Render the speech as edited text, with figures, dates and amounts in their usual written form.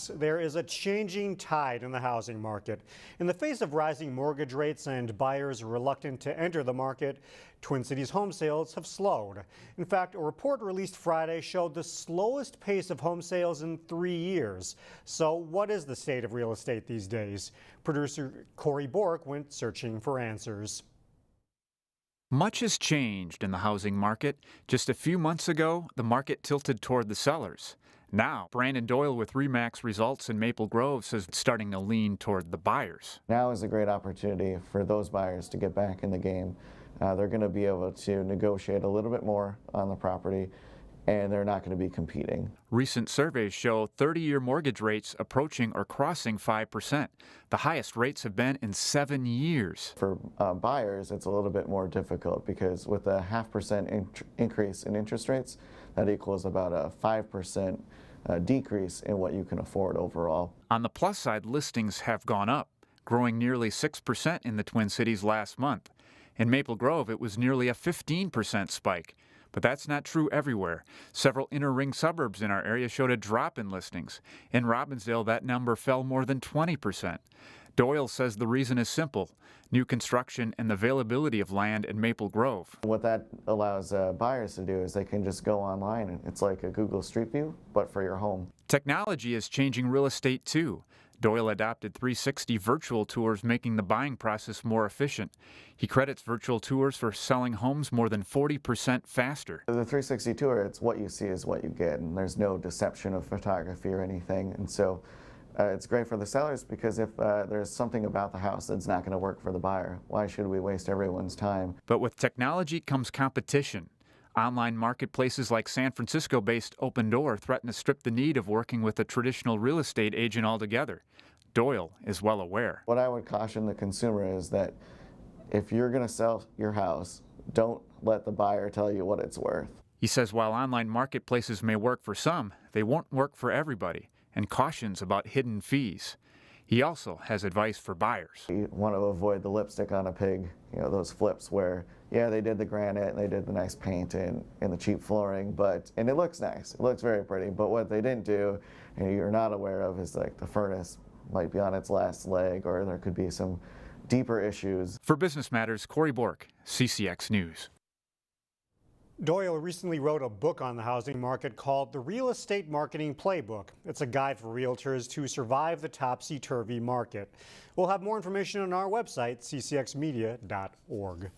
There is a changing tide in the housing market. In the face of rising mortgage rates and buyers reluctant to enter the market, Twin Cities home sales have slowed. In fact, a report released Friday showed the slowest pace of home sales in 3 years. So what is the state of real estate these days? Producer Corey Bork went searching for answers. Much has changed in the housing market. Just a few months ago, the market tilted toward the sellers. Now, Brandon Doyle with RE/MAX Results in Maple Grove says it's starting to lean toward the buyers. Now is a great opportunity for those buyers to get back in the game. They're going to be able to negotiate a little bit more on the property, and they're not going to be competing. Recent surveys show 30-year mortgage rates approaching or crossing 5%. The highest rates have been in 7 years. For buyers, it's a little bit more difficult because with a 0.5% increase in interest rates, that equals about a 5% decrease in what you can afford overall. On the plus side, listings have gone up, growing nearly 6% in the Twin Cities last month. In Maple Grove, it was nearly a 15% spike. But that's not true everywhere. Several inner ring suburbs in our area showed a drop in listings. In Robbinsdale, that number fell more than 20%. Doyle says the reason is simple: new construction and the availability of land in Maple Grove. What that allows buyers to do is they can just go online, and it's like a Google Street View, but for your home. Technology is changing real estate too. Doyle adopted 360 virtual tours, making the buying process more efficient. He credits virtual tours for selling homes more than 40% faster. The 360 tour, it's what you see is what you get, and there's no deception of photography or anything. And so it's great for the sellers because if there's something about the house that's not going to work for the buyer, why should we waste everyone's time? But with technology comes competition. Online marketplaces like San Francisco-based Open Door threaten to strip the need of working with a traditional real estate agent altogether. Doyle is well aware. What I would caution the consumer is that if you're going to sell your house, don't let the buyer tell you what it's worth. He says while online marketplaces may work for some, they won't work for everybody, and cautions about hidden fees. He also has advice for buyers. You want to avoid the lipstick on a pig, those flips where, yeah, they did the granite and they did the nice paint and the cheap flooring, and it looks nice, it looks very pretty, but what they didn't do and you're not aware of is like the furnace might be on its last leg, or there could be some deeper issues. For Business Matters, Corey Bork, CCX News. Doyle recently wrote a book on the housing market called The Real Estate Marketing Playbook. It's a guide for realtors to survive the topsy-turvy market. We'll have more information on our website, ccxmedia.org.